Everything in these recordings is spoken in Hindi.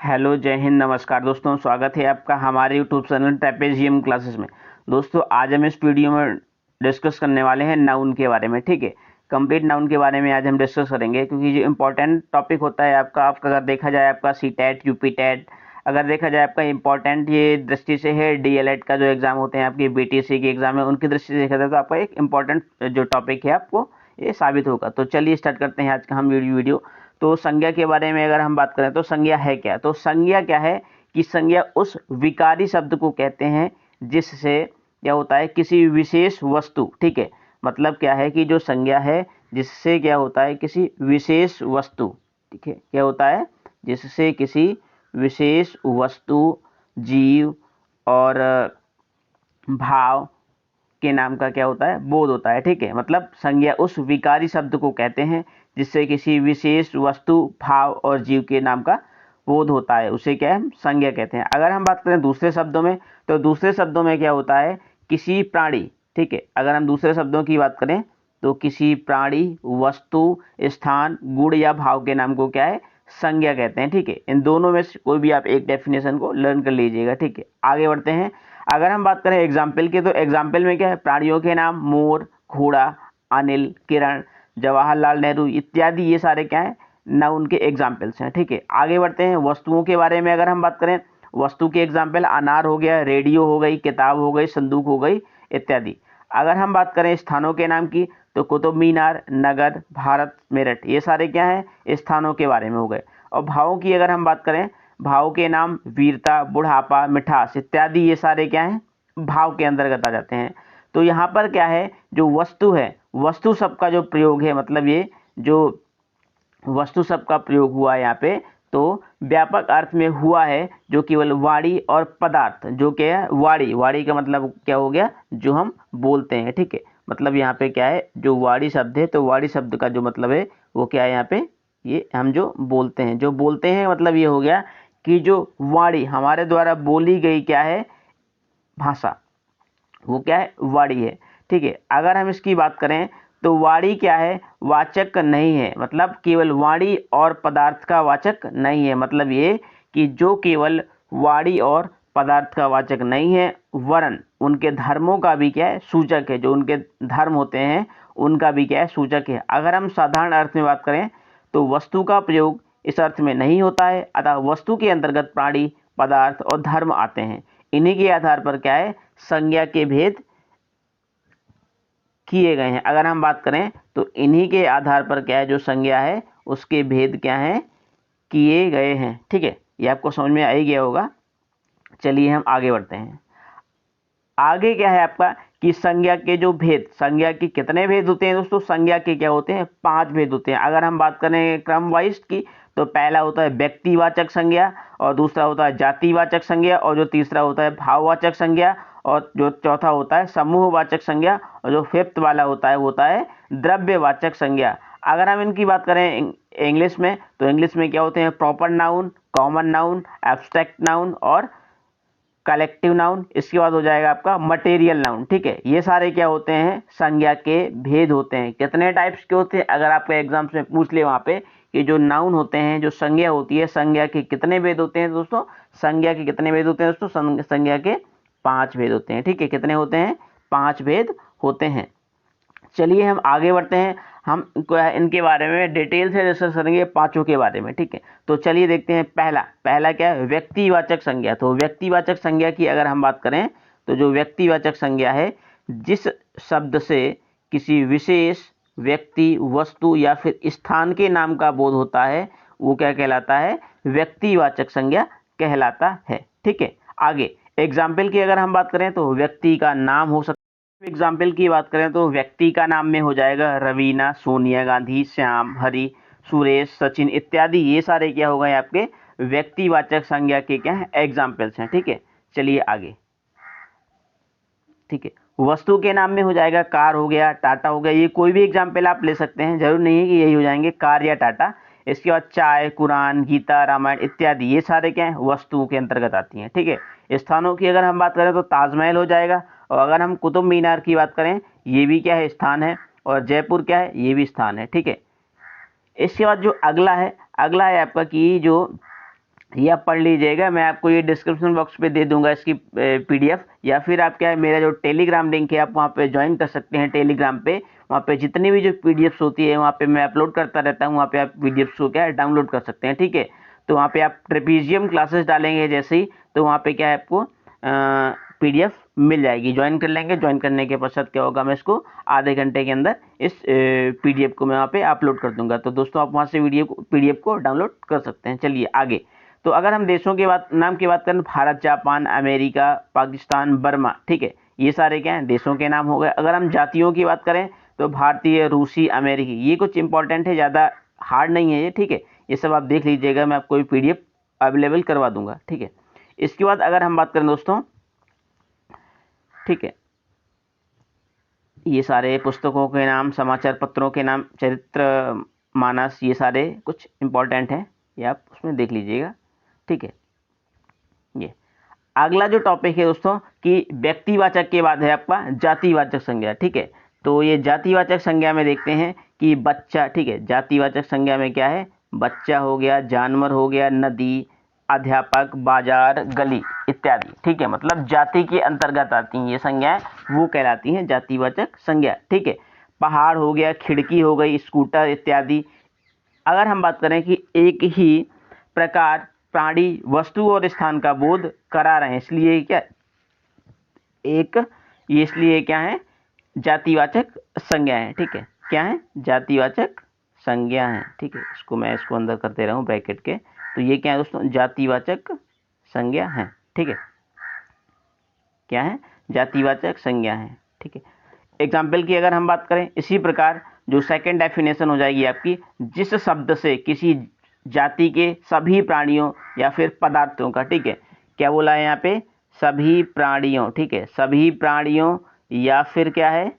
हेलो, जय हिंद, नमस्कार दोस्तों। स्वागत है आपका हमारे यूट्यूब चैनल ट्रेपेजियम क्लासेस में। दोस्तों, आज हम इस वीडियो में डिस्कस करने वाले हैं नाउन के बारे में। ठीक है, कंप्लीट नाउन के बारे में आज हम डिस्कस करेंगे, क्योंकि जो इम्पोर्टेंट टॉपिक होता है आपका अगर देखा जाए आपका सीटेट, यूपीटेट, अगर देखा जाए आपका इम्पोर्टेंट ये दृष्टि से है, डीएलएड का जो एग्जाम होते हैं आपकी, बीटीसी के एग्जाम है, उनकी दृष्टि से देखा जाए तो आपका एक इम्पोर्टेंट जो टॉपिक है आपको ये साबित होगा। तो चलिए स्टार्ट करते हैं आज का हम वीडियो। तो संज्ञा के बारे में अगर हम बात करें तो संज्ञा है क्या? तो संज्ञा क्या है कि संज्ञा उस विकारी शब्द को कहते हैं जिससे क्या होता है, किसी विशेष वस्तु, ठीक है, मतलब क्या है कि जो संज्ञा है जिससे क्या होता है, किसी विशेष वस्तु, ठीक है, क्या होता है, जिससे किसी विशेष वस्तु, जीव और भाव के नाम का क्या होता है, बोध होता है। ठीक है, मतलब संज्ञा उस विकारी शब्द को कहते हैं जिससे किसी विशेष वस्तु, भाव और जीव के नाम का बोध होता है, उसे क्या है, संज्ञा कहते हैं। अगर हम बात करें दूसरे शब्दों में, तो दूसरे शब्दों में क्या होता है, किसी प्राणी, ठीक है, अगर हम दूसरे शब्दों की बात करें तो किसी प्राणी, वस्तु, स्थान, गुण या भाव के नाम को क्या है, संज्ञा कहते हैं। ठीक है, इन दोनों में से कोई भी आप एक डेफिनेशन को लर्न कर लीजिएगा। ठीक है, आगे बढ़ते हैं। अगर हम बात करें एग्जाम्पल की, तो एग्जाम्पल में क्या है, प्राणियों के नाम मोर, घोड़ा, अनिल, किरण, जवाहरलाल नेहरू इत्यादि, ये सारे क्या है, नाउन के एग्जाम्पल्स हैं। ठीक है, आगे बढ़ते हैं। वस्तुओं के बारे में अगर हम बात करें, वस्तु के एग्जाम्पल अनार हो गया, रेडियो हो गई, किताब हो गई, संदूक हो गई इत्यादि। अगर हम बात करें स्थानों के नाम की, तो कुतुब मीनार, नगद, भारत, मेरठ, ये सारे क्या हैं, स्थानों के बारे में हो गए। और भावों की अगर हम बात करें, भाव के नाम वीरता, बुढ़ापा, मिठास इत्यादि, ये सारे क्या हैं, भाव के अंतर्गत आ जाते हैं। तो यहाँ पर क्या है, जो वस्तु है, वस्तु शब्द का जो प्रयोग है, मतलब ये जो वस्तु शब्द का प्रयोग हुआ है यहाँ पे, तो व्यापक अर्थ में हुआ है, जो केवल वाणी और पदार्थ, जो क्या है, वाणी, वाणी का मतलब क्या हो गया, जो हम बोलते हैं। ठीक है, मतलब यहाँ पे क्या है, जो वाणी शब्द है, तो वाणी शब्द का जो मतलब है वो क्या है, यहाँ पे ये हम जो बोलते हैं, जो बोलते हैं, मतलब ये हो गया कि जो वाणी हमारे द्वारा बोली गई क्या है, भाषा, वो क्या है, वाणी है। ठीक है, अगर हम इसकी बात करें तो वाणी क्या है, वाचक नहीं है, मतलब केवल वाणी और पदार्थ का वाचक नहीं है। मतलब ये कि जो केवल वाणी और पदार्थ का वाचक नहीं है, वरन उनके धर्मों का भी क्या है, सूचक है। जो उनके धर्म होते हैं उनका भी क्या है, सूचक है। अगर हम साधारण अर्थ में बात करें तो वस्तु का प्रयोग इस अर्थ में नहीं होता है, अतः वस्तु के अंतर्गत प्राणी, पदार्थ और धर्म आते हैं। इन्हीं के आधार पर क्या है, संज्ञा के भेद किए गए हैं। अगर हम बात करें तो इन्हीं के आधार पर क्या है, जो संज्ञा है उसके भेद क्या हैं, किए गए हैं। ठीक है, ये आपको समझ में आ ही गया होगा। चलिए हम आगे बढ़ते हैं। आगे क्या है आपका कि संज्ञा के जो भेद, संज्ञा के कितने भेद होते हैं दोस्तों, संज्ञा के क्या होते हैं, 5 भेद होते हैं। अगर हम बात करें क्रम वाइज की, तो पहला होता है व्यक्तिवाचक संज्ञा, और दूसरा होता है जातिवाचक संज्ञा, और जो तीसरा होता है भाववाचक संज्ञा, और जो चौथा होता है समूहवाचक संज्ञा, और जो फिफ्थ वाला होता है वो होता है द्रव्यवाचक संज्ञा। अगर हम इनकी बात करें इंग्लिश में, तो इंग्लिश में क्या होते हैं, proper noun, common noun, abstract noun और कलेक्टिव नाउन। इसके बाद हो जाएगा आपका मटेरियल नाउन। ठीक है, ये सारे क्या होते हैं, संज्ञा के भेद होते हैं। कितने टाइप्स के होते हैं, अगर आपके एग्जाम्स में पूछ ले वहाँ पे कि जो नाउन होते हैं, जो संज्ञा होती है, संज्ञा के कितने भेद होते हैं दोस्तों, संज्ञा के कितने भेद होते हैं दोस्तों, संज्ञा के 5 भेद होते हैं। ठीक है, कितने होते हैं, 5 भेद होते हैं। चलिए हम आगे बढ़ते हैं। हम इनके बारे में डिटेल से डिस्कस करेंगे, पांचों के बारे में। ठीक है, तो चलिए देखते हैं। पहला क्या है, व्यक्तिवाचक संज्ञा। तो व्यक्तिवाचक संज्ञा की अगर हम बात करें, तो जो व्यक्तिवाचक संज्ञा है, जिस शब्द से किसी विशेष व्यक्ति, वस्तु या फिर स्थान के नाम का बोध होता है, वो क्या कहलाता है, व्यक्तिवाचक संज्ञा कहलाता है। ठीक है, आगे एग्जाम्पल की अगर हम बात करें तो व्यक्ति का नाम हो सकता है। एग्जाम्पल की बात करें तो व्यक्ति का नाम में हो जाएगा रवीना, सोनिया गांधी, श्याम, हरि, सुरेश, सचिन इत्यादि। ये सारे क्या हो गए आपके व्यक्तिवाचक संज्ञा के क्या है, एग्जाम्पल्स हैं। ठीक है, चलिए आगे। ठीक है, वस्तु के नाम में हो जाएगा कार हो गया, टाटा हो गया। ये कोई भी एग्जाम्पल आप ले सकते हैं, जरूर नहीं है कि यही हो जाएंगे, कार या टाटा। इसके बाद चाय, कुरान, गीता, रामायण इत्यादि, ये सारे क्या है, वस्तुओं के अंतर्गत आती हैं। ठीक है, स्थानों की अगर हम बात करें तो ताजमहल हो जाएगा, और अगर हम कुतुब मीनार की बात करें, ये भी क्या है, स्थान है, और जयपुर क्या है, ये भी स्थान है। ठीक है, इसके बाद जो अगला है आपका कि जो ये आप पढ़ लीजिएगा, मैं आपको ये डिस्क्रिप्शन बॉक्स पे दे दूंगा इसकी पीडीएफ, या फिर आप क्या है मेरा जो टेलीग्राम लिंक है आप वहाँ पे ज्वाइन कर सकते हैं टेलीग्राम पे। वहाँ पे जितनी भी जो पीडीएफ्स होती है वहाँ पे मैं अपलोड करता रहता हूँ, वहाँ पे आप पीडीएफ्स को क्या है डाउनलोड कर सकते हैं, ठीक है। तो वहाँ पे आप ट्रेपीजियम क्लासेस डालेंगे जैसे ही, तो वहाँ पे क्या है आपको पीडीएफ मिल जाएगी। ज्वाइन कर लेंगे, ज्वाइन करने के पश्चात क्या होगा, मैं इसको आधे घंटे के अंदर इस पीडीएफ को मैं वहाँ पे अपलोड कर दूंगा। तो दोस्तों आप वहाँ से पीडीएफ को डाउनलोड कर सकते हैं। चलिए आगे। तो अगर हम देशों के नाम की बात करें, Bharat, Japan, America, Pakistan, Burma, ठीक है, ये सारे क्या हैं देशों के नाम हो गए। अगर हम जातियों की बात करें तो भारतीय, रूसी, अमेरिकी, ये कुछ इंपॉर्टेंट है, ज़्यादा हार्ड नहीं है ये, ठीक है। ये सब आप देख लीजिएगा, मैं आपको पीडीएफ अवेलेबल करवा दूंगा, ठीक है। इसके बाद अगर हम बात करें दोस्तों, ठीक है, ये सारे पुस्तकों के नाम, समाचार पत्रों के नाम, चरित्र मानस, ये सारे कुछ इंपॉर्टेंट हैं, ये आप उसमें देख लीजिएगा, ठीक है। ये अगला जो टॉपिक है दोस्तों कि व्यक्तिवाचक के बाद है आपका जातिवाचक संज्ञा, ठीक है। तो ये जातिवाचक संज्ञा में देखते हैं कि बच्चा, ठीक है, जातिवाचक संज्ञा में क्या है, बच्चा हो गया, जानवर हो गया, नदी, अध्यापक, बाजार, गली इत्यादि, ठीक है। मतलब जाति के अंतर्गत आती हैं ये संज्ञाएं, वो कहलाती हैं जातिवाचक संज्ञा, ठीक है। पहाड़ हो गया, खिड़की हो गई, स्कूटर इत्यादि। अगर हम बात करें कि एक ही प्रकार प्राणी, वस्तु और स्थान का बोध करा रहे हैं, इसलिए क्या ये इसलिए क्या है जातिवाचक संज्ञा है, ठीक है। क्या है, जातिवाचक संज्ञा है, ठीक है। इसको अंदर करते रहूं ब्रैकेट के। तो ये क्या है दोस्तों, जातिवाचक संज्ञा है, ठीक है। क्या है, जातिवाचक संज्ञा है, ठीक है। एग्जाम्पल की अगर हम बात करें, इसी प्रकार जो सेकंड डेफिनेशन हो जाएगी आपकी, जिस शब्द से किसी जाति के सभी प्राणियों या फिर पदार्थों का, ठीक है, क्या बोला है यहाँ पे, सभी प्राणियों, ठीक है, सभी प्राणियों या फिर क्या है,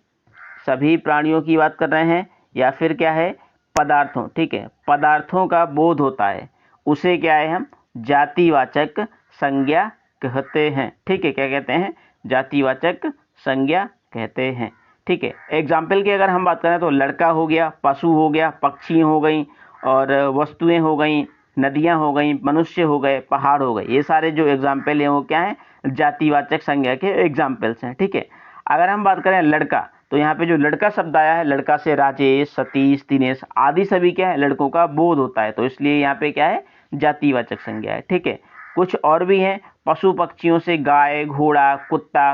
सभी प्राणियों की बात कर रहे हैं, या फिर क्या है पदार्थों, ठीक है, पदार्थों का बोध होता है, उसे क्या है हम जातिवाचक संज्ञा कहते हैं, ठीक है। क्या कहते हैं, जातिवाचक संज्ञा कहते हैं, ठीक है। एग्जाम्पल की अगर हम बात करें तो लड़का हो गया, पशु हो गया, पक्षी हो गई, और वस्तुएं हो गई, नदियां हो गई, मनुष्य हो गए, पहाड़ हो गए, ये सारे जो एग्जाम्पल हैं वो क्या है, जातिवाचक संज्ञा के एग्जाम्पल्स हैं, ठीक है। अगर हम बात करें लड़का, तो यहाँ पे जो लड़का शब्द आया है, लड़का से राजेश, सतीश, दिनेश आदि सभी क्या है लड़कों का बोध होता है, तो इसलिए यहाँ पे क्या है जातिवाचक संज्ञा है, ठीक है। कुछ और भी हैं, पशु पक्षियों से गाय, घोड़ा, कुत्ता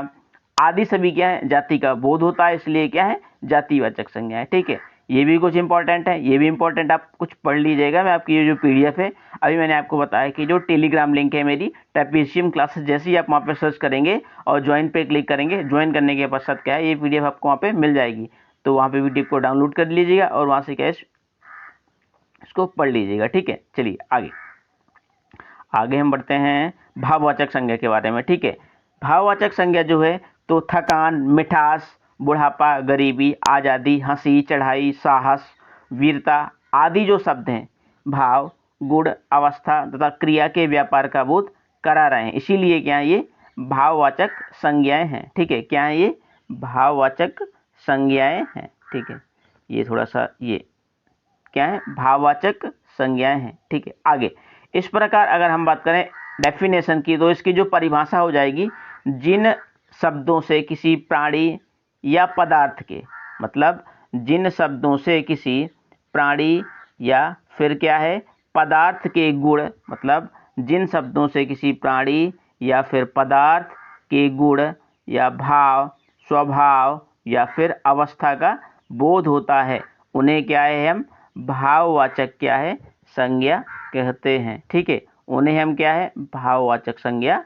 आदि सभी क्या है जाति का बोध होता है, इसलिए क्या है जातिवाचक संज्ञा है, ठीक है। ये भी कुछ इंपॉर्टेंट है, ये भी इंपॉर्टेंट आप कुछ पढ़ लीजिएगा। मैं आपकी ये जो पीडीएफ है, अभी मैंने आपको बताया कि जो टेलीग्राम लिंक है मेरी ट्रेपीजियम क्लासेस, जैसे ही आप वहाँ पे सर्च करेंगे और ज्वाइन पे क्लिक करेंगे, ज्वाइन करने के पश्चात क्या है ये पीडीएफ आपको वहाँ पे मिल जाएगी। तो वहाँ पे पीडीएफ को डाउनलोड कर लीजिएगा और वहाँ से क्या है इसको पढ़ लीजिएगा, ठीक है। चलिए आगे हम बढ़ते हैं भाववाचक संज्ञा के बारे में, ठीक है। भाववाचक संज्ञा जो है तो थकान, मिठास, बुढ़ापा, गरीबी, आज़ादी, हंसी, चढ़ाई, साहस, वीरता आदि जो शब्द हैं भाव, गुण, अवस्था तथा क्रिया के व्यापार का बोध करा रहे हैं, इसीलिए क्या है ये भाववाचक संज्ञाएं हैं, ठीक है। क्या है ये भाववाचक संज्ञाएं हैं, ठीक है। ये थोड़ा सा ये क्या है भाववाचक संज्ञाएं हैं, ठीक है। आगे इस प्रकार अगर हम बात करें डेफिनेशन की, तो इसकी जो परिभाषा हो जाएगी, जिन शब्दों से किसी प्राणी या पदार्थ के, मतलब जिन शब्दों से किसी प्राणी या फिर क्या है पदार्थ के गुण, मतलब जिन शब्दों से किसी प्राणी या फिर पदार्थ के गुण या भाव, स्वभाव या फिर अवस्था का बोध होता है, उन्हें क्या है हम भाववाचक क्या है संज्ञा कहते हैं, ठीक है। उन्हें हम क्या है भाववाचक संज्ञा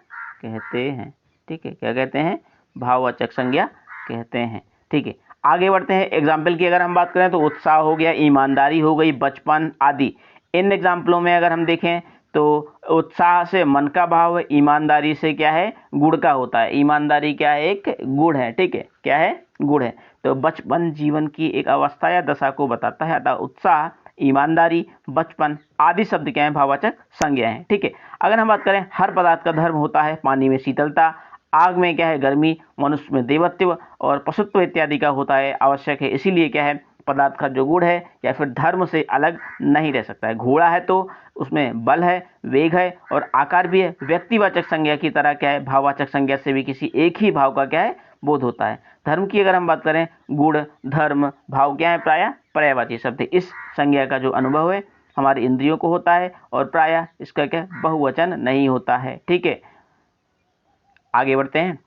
कहते हैं, ठीक है। क्या कहते हैं भाववाचक संज्ञा कहते हैं, ठीक है। आगे बढ़ते हैं। एग्जाम्पल की अगर हम बात करें तो उत्साह हो गया, ईमानदारी हो गई, बचपन आदि। इन एग्जाम्पलों में अगर हम देखें तो उत्साह से मन का भाव है, ईमानदारी से क्या है गुण का होता है, ईमानदारी क्या है एक गुण है, ठीक है। क्या है गुण है। तो बचपन जीवन की एक अवस्था या दशा को बताता है, अतः उत्साह, ईमानदारी, बचपन आदि शब्द क्या है भाववाचक संज्ञा है, ठीक है। अगर हम बात करें हर पदार्थ का धर्म होता है, पानी में शीतलता, आग में क्या है गर्मी, मनुष्य में देवत्व और पशुत्व इत्यादि का होता है आवश्यक है, इसीलिए क्या है पदार्थ का जो गुण है या फिर धर्म से अलग नहीं रह सकता है। घोड़ा है तो उसमें बल है, वेग है और आकार भी है। व्यक्तिवाचक संज्ञा की तरह क्या है, भाववाचक संज्ञा से भी किसी एक ही भाव का क्या है, बोध होता है। धर्म की अगर हम बात करें, गुण, धर्म, भाव क्या है, प्रायः पर्यायवाची शब्द है। इस संज्ञा का जो अनुभव है हमारी इंद्रियों को होता है और प्रायः इसका क्या बहुवचन नहीं होता है। ठीक है, आगे बढ़ते हैं।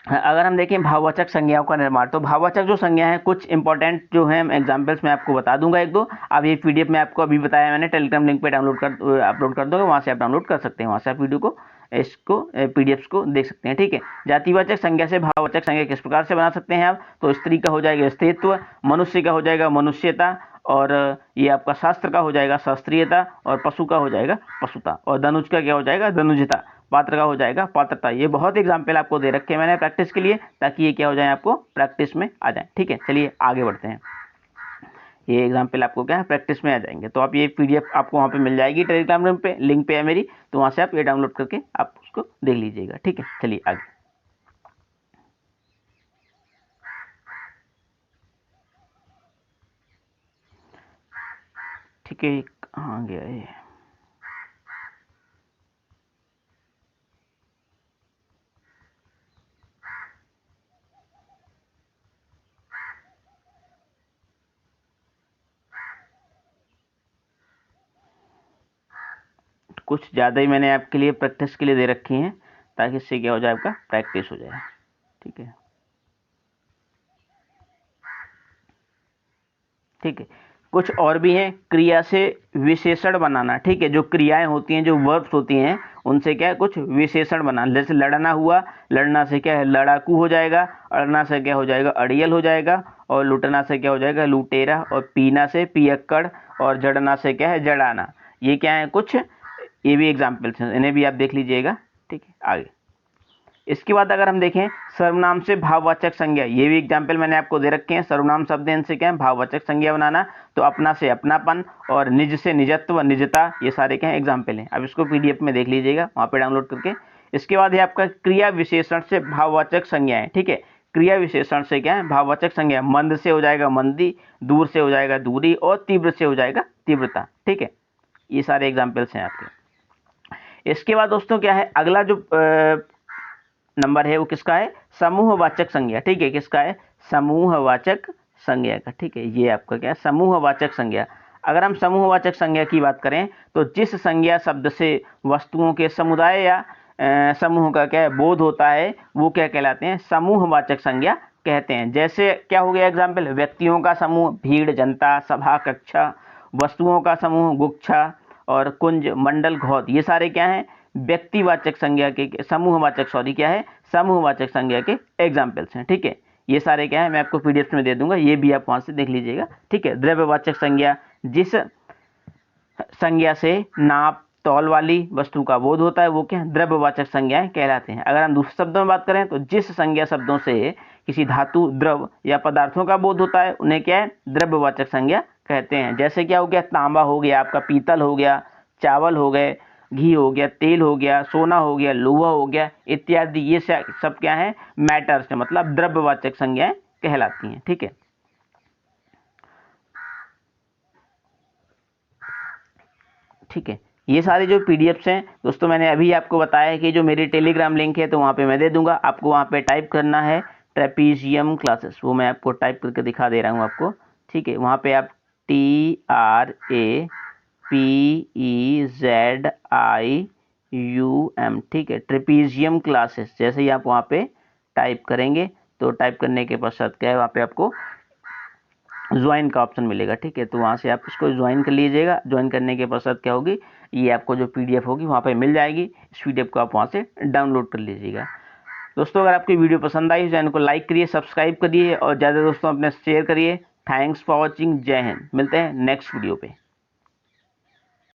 अगर हम देखें भाववाचक संज्ञाओं का निर्माण, तो भाववाचक जो संज्ञा है कुछ इंपॉर्टेंट जो है एग्जांपल्स मैं आपको बता दूंगा एक दो। अब ये पीडीएफ में आपको अभी बताया मैंने, टेलीग्राम लिंक पे अपलोड कर दूंगा, वहां से आप डाउनलोड कर सकते हैं, वहां से आप वीडियो को इसको पीडीएफ को देख सकते हैं। ठीक है, जातिवाचक संज्ञा से भाववाचक संज्ञा किस प्रकार से बना सकते हैं आप, तो स्त्री का हो जाएगा स्त्रीत्व, मनुष्य का हो जाएगा मनुष्यता, और ये आपका शास्त्र का हो जाएगा शास्त्रीयता, और पशु का हो जाएगा पशुता, और धनुष का क्या हो जाएगा धनुजता, पात्र का हो जाएगा पात्रता। ये बहुत एग्जाम्पल आपको दे रखे हैं मैंने प्रैक्टिस के लिए, ताकि ये क्या हो जाए आपको प्रैक्टिस में आ जाए। ठीक है, चलिए आगे बढ़ते हैं। ये एग्जाम्पल आपको क्या है प्रैक्टिस में आ जाएंगे। तो आप ये पीडीएफ आपको वहाँ पे मिल जाएगी, टेलीग्राम पे लिंक पे है मेरी, तो वहाँ से आप ये डाउनलोड करके आप उसको देख लीजिएगा। ठीक है, चलिए आगे। ठीक है, कहाँ गया ये, कुछ ज़्यादा ही मैंने आपके लिए प्रैक्टिस के लिए दे रखी हैं, ताकि इससे क्या हो जाए आपका प्रैक्टिस हो जाए। ठीक है, ठीक है, कुछ और भी हैं। क्रिया से विशेषण बनाना। ठीक है, जो क्रियाएं होती हैं, जो वर्ब्स होती हैं, उनसे क्या है कुछ विशेषण बनाना। जैसे लड़ना हुआ, लड़ना से क्या है लड़ाकू हो जाएगा, अड़ना से क्या हो जाएगा अड़ियल हो जाएगा, और लुटना से क्या हो जाएगा लुटेरा, और पीना से पियक्कड़, और जड़ना से क्या है जड़ाना। ये क्या है कुछ, ये भी एग्जाम्पल्स हैं, इन्हें भी आप देख लीजिएगा। ठीक है, आगे इसके बाद अगर हम देखें सर्वनाम से भाववाचक संज्ञा, ये भी एग्जाम्पल मैंने आपको दे रखे हैं। सर्वनाम शब्द इनसे क्या है भाववाचक संज्ञा बनाना, तो अपना से अपनापन, और निज से निजत्व, निजता, ये सारे क्या है एग्जाम्पल हैं। अब इसको पीडीएफ में देख लीजिएगा वहाँ पे डाउनलोड करके। इसके बाद है आपका क्रिया विशेषण से भाववाचक संज्ञाएं। ठीक है, क्रिया विशेषण से क्या है भाववाचक संज्ञा, मंद से हो जाएगा मंदी, दूर से हो जाएगा दूरी, और तीव्र से हो जाएगा तीव्रता। ठीक है, ये सारे एग्जाम्पल्स हैं आपके। इसके बाद दोस्तों क्या है अगला जो नंबर है वो किसका है, समूहवाचक संज्ञा। ठीक है, किसका है समूहवाचक संज्ञा का। ठीक है, ये आपका क्या है समूहवाचक संज्ञा। अगर हम समूहवाचक संज्ञा की बात करें, तो जिस संज्ञा शब्द से वस्तुओं के समुदाय या समूह का क्या है बोध होता है, वो क्या कहलाते हैं समूहवाचक संज्ञा कहते हैं। जैसे क्या हो गया एग्जाम्पल, व्यक्तियों का समूह भीड़, जनता, सभा, कक्षा, वस्तुओं का समूह गुच्छा, और कुंज, मंडल, घौद, ये सारे क्या हैं व्यक्तिवाचक संज्ञा के समूहवाचक क्या है समूहवाचक संज्ञा के एग्जाम्पल्स हैं। ठीक है, ये सारे क्या है मैं आपको पीडीएफ में दे दूंगा, ये भी आप वहां से देख लीजिएगा। ठीक है, द्रव्यवाचक संज्ञा, जिस संज्ञा से नाप तौल वाली वस्तु का बोध होता है, वो क्या द्रव्यवाचक संज्ञाएं कहलाते हैं। अगर हम दूसरे शब्दों में बात करें, तो जिस संज्ञा शब्दों से किसी धातु, द्रव या पदार्थों का बोध होता है, उन्हें क्या है द्रव्यवाचक संज्ञा कहते हैं। जैसे क्या हो गया तांबा हो गया, आपका पीतल हो गया, चावल हो गए, घी हो गया, तेल हो गया, सोना हो गया, लोहा हो गया इत्यादि, ये सब क्या है मैटर्स, मतलब द्रव्यवाचक संज्ञाएं कहलाती हैं। ठीक है, ठीक है, ये सारे जो पीडीएफ्स हैं दोस्तों, मैंने अभी आपको बताया कि जो मेरी टेलीग्राम लिंक है तो वहाँ पे मैं दे दूंगा, आपको वहाँ पे टाइप करना है ट्रेपीजियम क्लासेस, वो मैं आपको टाइप करके दिखा दे रहा हूँ आपको। ठीक है, वहाँ पे आप TRAPEZIUM, ठीक है ट्रेपीजियम क्लासेस, जैसे ही आप वहाँ पे टाइप करेंगे, तो टाइप करने के पश्चात क्या है वहाँ पे आपको ज्वाइन का ऑप्शन मिलेगा। ठीक है, तो वहाँ से आप इसको ज्वाइन कर लीजिएगा। ज्वाइन करने के पश्चात क्या होगी, ये आपको जो पीडीएफ होगी वहाँ पे मिल जाएगी। इस पीडीएफ को आप वहाँ से डाउनलोड कर लीजिएगा। दोस्तों अगर आपकी वीडियो पसंद आई, चैनल को लाइक करिए, सब्सक्राइब करिए, और ज़्यादा दोस्तों अपने शेयर करिए। थैंक्स फॉर वॉचिंग, जय हिंद। मिलते हैं नेक्स्ट वीडियो पे।